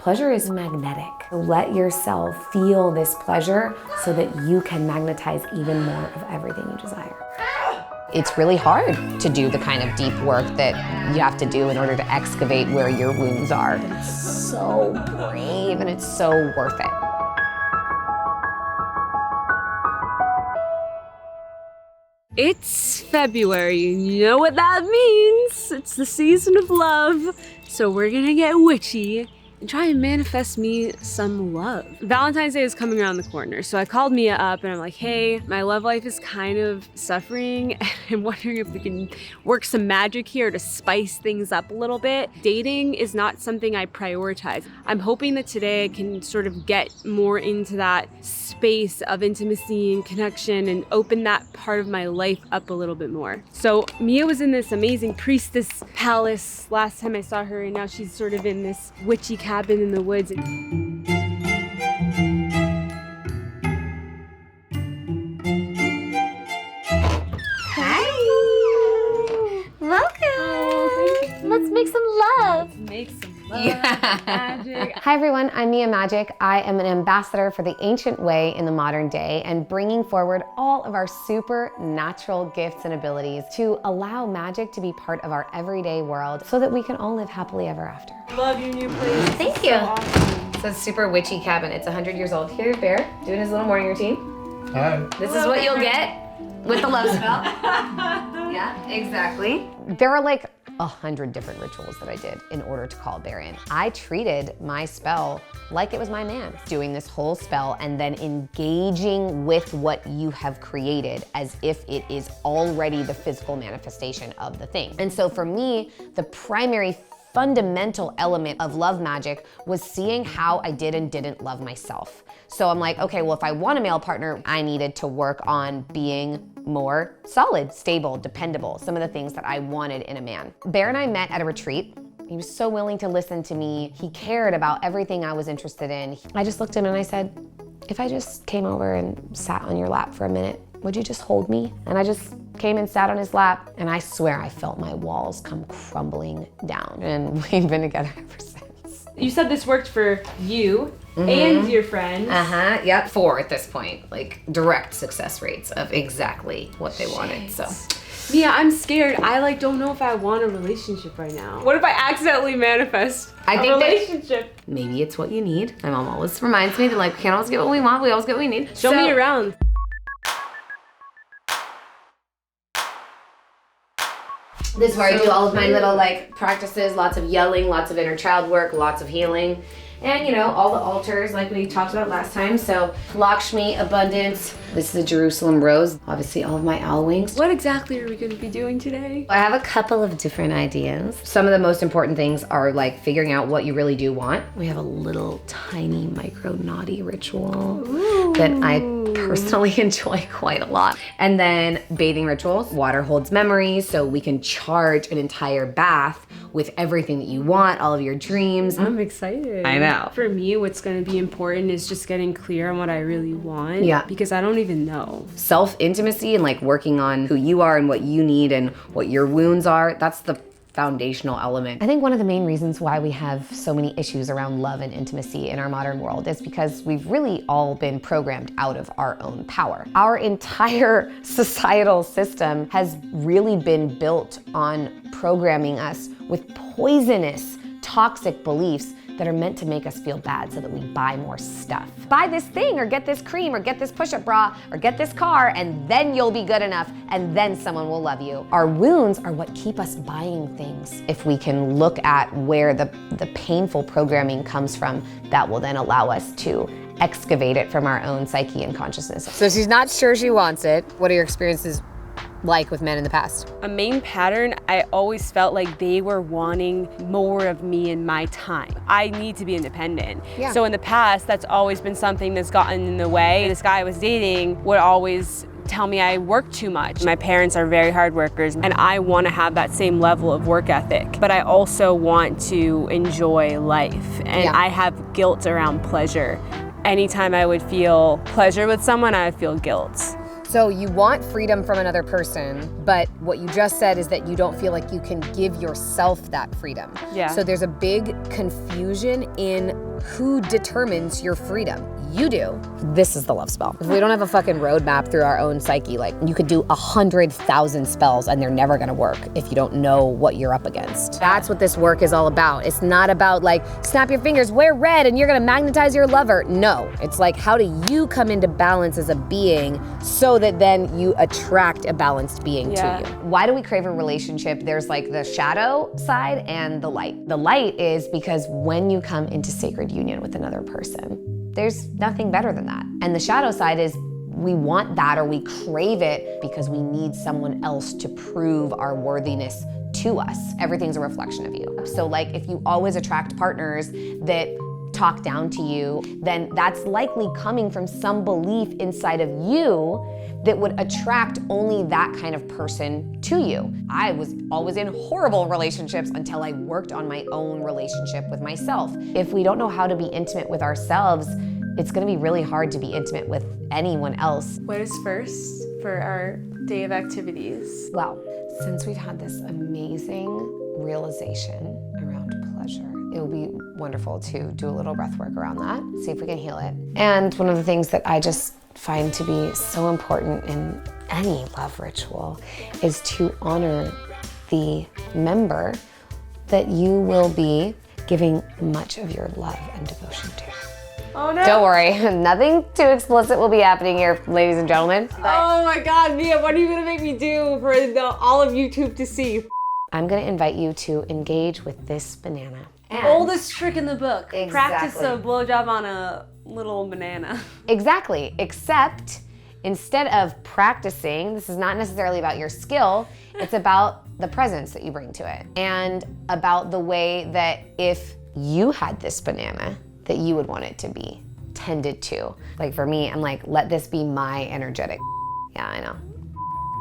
Pleasure is magnetic. Let yourself feel this pleasure so that you can magnetize even more of everything you desire. It's really hard to do the kind of deep work that you have to do in order to excavate where your wounds are. It's so brave and it's so worth it. It's February, and you know what that means. It's the season of love. So we're gonna get witchy and try and manifest me some love. Valentine's Day is coming around the corner, so I called Mia up and I'm like, hey, my love life is kind of suffering and I'm wondering if we can work some magic here to spice things up a little bit. Dating is not something I prioritize. I'm hoping that today I can sort of get more into that space of intimacy and connection and open that part of my life up a little bit more. So Mia was in this amazing priestess palace last time I saw her, and now she's sort of in this witchy cabin in the woods. Hi! Welcome! Let's make some love. Make some love, magic. Hi everyone, I'm Mia Magik. I am an ambassador for the ancient way in the modern day and bringing forward all of our supernatural gifts and abilities to allow magic to be part of our everyday world so that we can all live happily ever after. Love your new place. Thank you. So awesome. It's a super witchy cabin. It's 100 years old. Here's Bear doing his little morning routine. Hi. This is what you'll get with the love spell. Yeah, exactly. There are like 100 different rituals that I did in order to call Bear in. I treated my spell like it was my man. Doing this whole spell and then engaging with what you have created as if it is already the physical manifestation of the thing. And so for me, the primary fundamental element of love magic was seeing how I did and didn't love myself. So I'm like, okay, well, if I want a male partner, I needed to work on being more solid, stable, dependable, some of the things that I wanted in a man. Bear and I met at a retreat. He was so willing to listen to me. He cared about everything I was interested in. I just looked at him and I said, if I just came over and sat on your lap for a minute, would you just hold me? And I just came and sat on his lap, and I swear I felt my walls come crumbling down. And we've been together ever since. You said this worked for you and your friends. Yep. 4 at this point, like direct success rates of exactly what they wanted, so. Mia, I'm scared. I don't know if I want a relationship right now. What if I accidentally manifest a relationship? Maybe it's what you need. My mom always reminds me that we can't always get what we want, we always get what we need. Show me around. This is where I do all of my little practices, lots of yelling, lots of inner child work, lots of healing. And all the altars like we talked about last time. So Lakshmi, abundance. This is a Jerusalem rose. Obviously all of my owl wings. What exactly are we gonna be doing today? I have a couple of different ideas. Some of the most important things are figuring out what you really do want. We have a little tiny micro naughty ritual that I personally enjoy quite a lot. And then bathing rituals. Water holds memories, so we can charge an entire bath with everything that you want, all of your dreams. I'm excited. I know. For me, what's gonna be important is just getting clear on what I really want. Yeah. Because I don't even know. Self-intimacy and working on who you are and what you need and what your wounds are, that's the foundational element. I think one of the main reasons why we have so many issues around love and intimacy in our modern world is because we've really all been programmed out of our own power. Our entire societal system has really been built on programming us with poisonous, toxic beliefs that are meant to make us feel bad so that we buy more stuff. Buy this thing or get this cream or get this push-up bra or get this car and then you'll be good enough and then someone will love you. Our wounds are what keep us buying things. If we can look at where the painful programming comes from, that will then allow us to excavate it from our own psyche and consciousness. So she's not sure she wants it. What are your experiences like with men in the past? A main pattern, I always felt like they were wanting more of me and my time. I need to be independent. Yeah. So in the past, that's always been something that's gotten in the way. This guy I was dating would always tell me I work too much. My parents are very hard workers and I want to have that same level of work ethic, but I also want to enjoy life and I have guilt around pleasure. Anytime I would feel pleasure with someone, I would feel guilt. So you want freedom from another person, but what you just said is that you don't feel like you can give yourself that freedom. Yeah. So there's a big confusion in Who determines your freedom? You do. This is the love spell. If we don't have a fucking roadmap through our own psyche, like you could do 100,000 spells and they're never gonna work if you don't know what you're up against. That's what this work is all about. It's not about like, snap your fingers, wear red and you're gonna magnetize your lover. No, it's like, how do you come into balance as a being so that then you attract a balanced being to you? Why do we crave a relationship? There's like the shadow side and the light. The light is because when you come into sacred union with another person, there's nothing better than that. And the shadow side is we want that or we crave it because we need someone else to prove our worthiness to us. Everything's a reflection of you. So like if you always attract partners that talk down to you, then that's likely coming from some belief inside of you that would attract only that kind of person to you. I was always in horrible relationships until I worked on my own relationship with myself. If we don't know how to be intimate with ourselves, it's gonna be really hard to be intimate with anyone else. What is first for our day of activities? Well, since we've had this amazing realization around pleasure, it would be wonderful to do a little breath work around that, see if we can heal it. And one of the things that I just find to be so important in any love ritual is to honor the member that you will be giving much of your love and devotion to. Oh no. Don't worry, nothing too explicit will be happening here, ladies and gentlemen. Oh my God, Mia, what are you gonna make me do for all of YouTube to see? I'm gonna invite you to engage with this banana. Oldest trick in the book. Exactly. Practice a blowjob on a little banana. Exactly, except instead of practicing, this is not necessarily about your skill, it's about the presence that you bring to it. And about the way that if you had this banana, that you would want it to be tended to. Like for me, I'm like, let this be my energetic. Yeah, I know.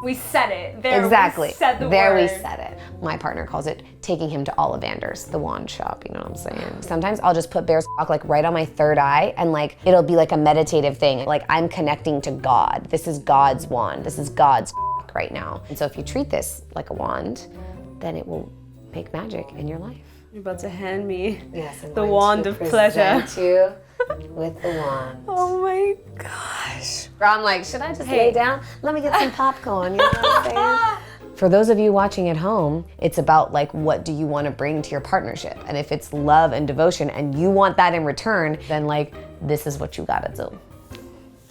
We said it. There Exactly. We said the there word. we said it. My partner calls it taking him to Ollivanders, the wand shop, you know what I'm saying? Sometimes I'll just put bear's like right on my third eye and like, it'll be like a meditative thing. Like I'm connecting to God. This is God's wand. This is God's right now. And so if you treat this like a wand, then it will make magic in your life. You're about to hand me I'm the going wand to of pleasure. present you with the wand. Oh my gosh. I'm like, should I just lay down? Let me get some popcorn, you know what I'm saying? For those of you watching at home, it's about like, what do you want to bring to your partnership? And if it's love and devotion and you want that in return, then like, this is what you gotta do.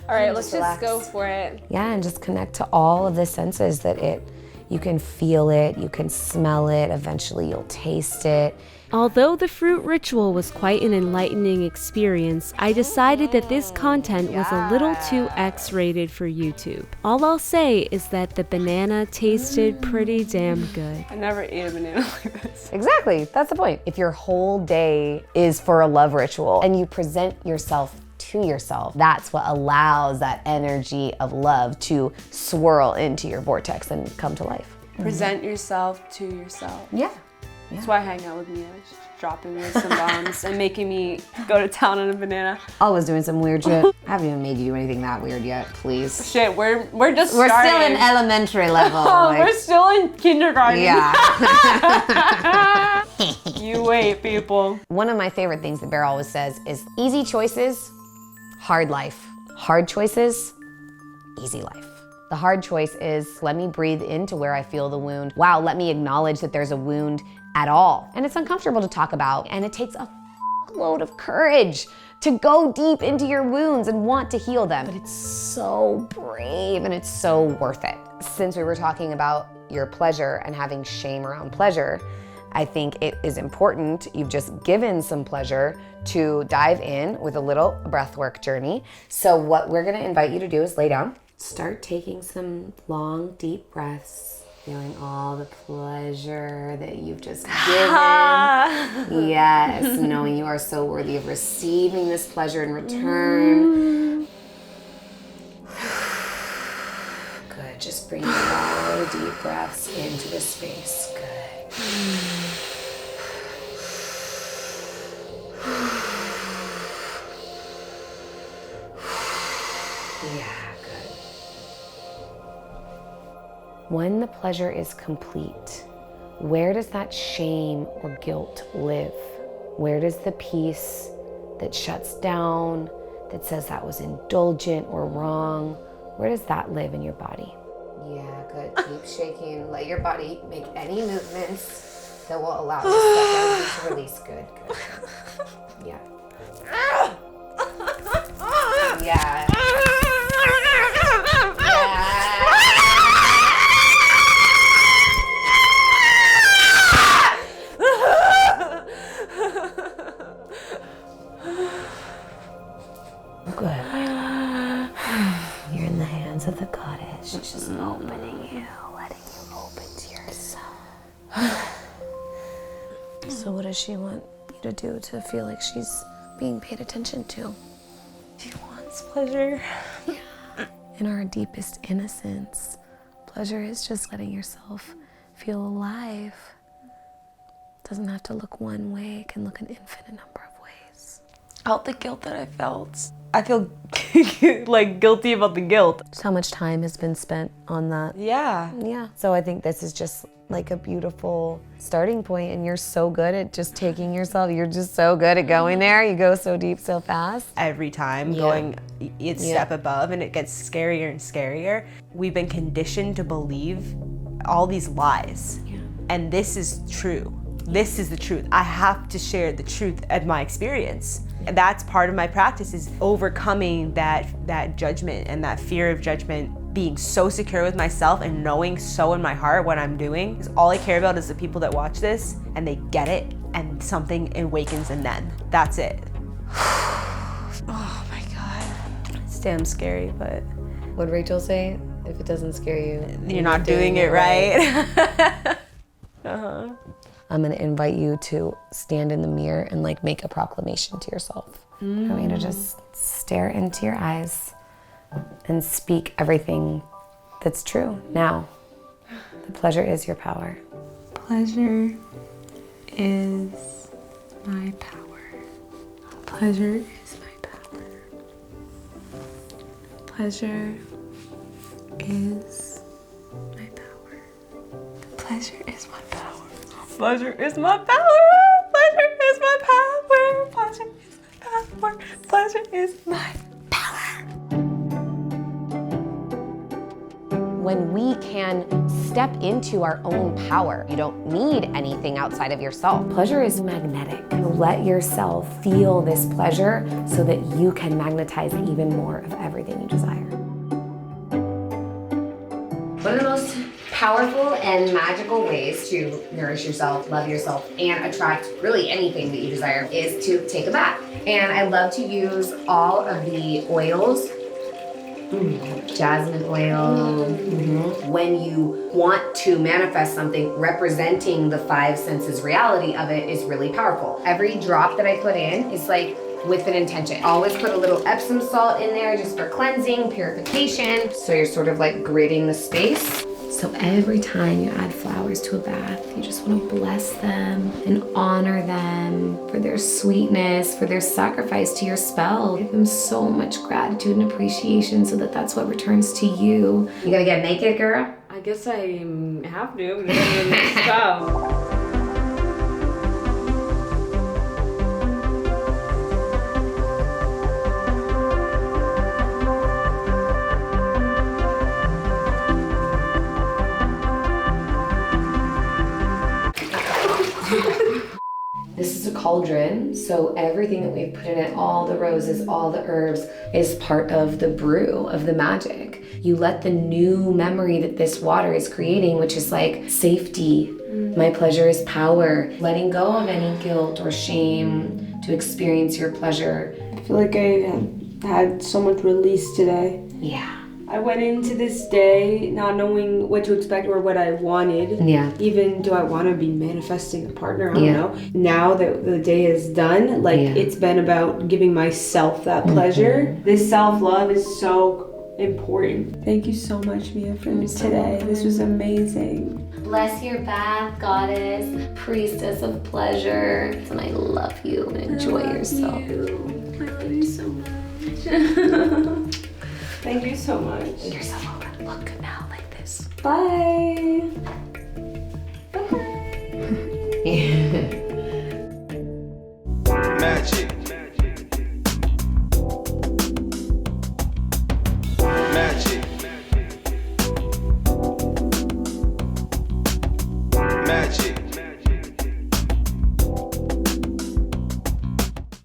All right, let's relax. just go for it. Yeah, and just connect to all of the senses that you can feel it, you can smell it, eventually you'll taste it. Although the fruit ritual was quite an enlightening experience, I decided that this content was a little too X-rated for YouTube. All I'll say is that the banana tasted pretty damn good. I never ate a banana like this. Exactly, that's the point. If your whole day is for a love ritual and you present yourself to yourself, that's what allows that energy of love to swirl into your vortex and come to life. Present yourself to yourself. Yeah. That's why I hang out with Mia. She's dropping me some bombs and making me go to town on a banana. Always doing some weird shit. I haven't even made you do anything that weird yet, please. Shit, we're just We're starting. still in elementary level. Oh, we're still in kindergarten. Yeah. You wait, people. One of my favorite things that Bear always says is easy choices, hard life. Hard choices, easy life. The hard choice is let me breathe into where I feel the wound. Wow, let me acknowledge that there's a wound at all. And it's uncomfortable to talk about, and it takes a load of courage to go deep into your wounds and want to heal them. But it's so brave and it's so worth it. Since we were talking about your pleasure and having shame around pleasure, I think it is important, you've just given some pleasure, to dive in with a little breathwork journey. So what we're gonna invite you to do is lay down. Start taking some long, deep breaths, feeling all the pleasure that you've just given. Yes, knowing you are so worthy of receiving this pleasure in return. Good, just bring all the deep breaths into the space. Good. Yeah. When the pleasure is complete, where does that shame or guilt live? Where does the peace that shuts down, that says that was indulgent or wrong? Where does that live in your body? Yeah, good. Keep shaking. Let your body make any movements that will allow the stuff to release. Good, good. Yeah. Yeah. Good. You're in the hands of the goddess. She's just opening you, letting you open to yourself. So what does she want you to do to feel like she's being paid attention to? She wants pleasure. Yeah. In our deepest innocence, pleasure is just letting yourself feel alive. It doesn't have to look one way, it can look an infinite number of ways. All the guilt that I felt. I feel like guilty about the guilt. Just how much time has been spent on that. Yeah. Yeah. So I think this is just like a beautiful starting point, and you're so good at just taking yourself, you're just so good at going there. You go so deep so fast. Every time going a step above, and it gets scarier and scarier. We've been conditioned to believe all these lies. Yeah. And this is true. This is the truth. I have to share the truth of my experience. And that's part of my practice, is overcoming that judgment and that fear of judgment, being so secure with myself and knowing so in my heart what I'm doing. Because all I care about is the people that watch this and they get it and something awakens in them. That's it. Oh my God. It's damn scary, but. What'd Rachel say? If it doesn't scare you, you're not doing it right. Uh-huh. I'm gonna invite you to stand in the mirror and like make a proclamation to yourself. I want you to just stare into your eyes and speak everything that's true now. The pleasure is your power. Pleasure is my power. Pleasure is my power. Pleasure is my power. Pleasure is my power. Pleasure is my power. Pleasure is my power. Pleasure is my power. Pleasure is my power. When we can step into our own power, you don't need anything outside of yourself. Pleasure is magnetic. Let yourself feel this pleasure so that you can magnetize even more of everything you desire. One of the most powerful and magical ways to nourish yourself, love yourself, and attract really anything that you desire is to take a bath. And I love to use all of the oils. Jasmine oil. When you want to manifest something, representing the five senses reality of it is really powerful. Every drop that I put in is like with an intention. Always put a little Epsom salt in there just for cleansing, purification. So you're sort of like gridding the space. So every time you add flowers to a bath, you just want to bless them and honor them for their sweetness, for their sacrifice to your spell. Give them so much gratitude and appreciation so that that's what returns to you. You gonna get naked, girl? I guess I have to because I'm in the spell. This is a cauldron, so everything that we've put in it, all the roses, all the herbs, is part of the brew of the magic. You let the new memory that this water is creating, which is like safety, my pleasure is power, letting go of any guilt or shame to experience your pleasure. I feel like I had so much release today. Yeah. I went into this day not knowing what to expect or what I wanted. Yeah. Even do I want to be manifesting a partner? I don't know. Now that the day is done, like it's been about giving myself that pleasure. This self-love is so important. Thank you so much, Mia, for today. This was amazing. Bless your bath, goddess, priestess of pleasure. And I love you. Enjoy yourself. I love you so much. Thank you so much. You're so welcome. Look good now, like this. Bye. Magic. Magic.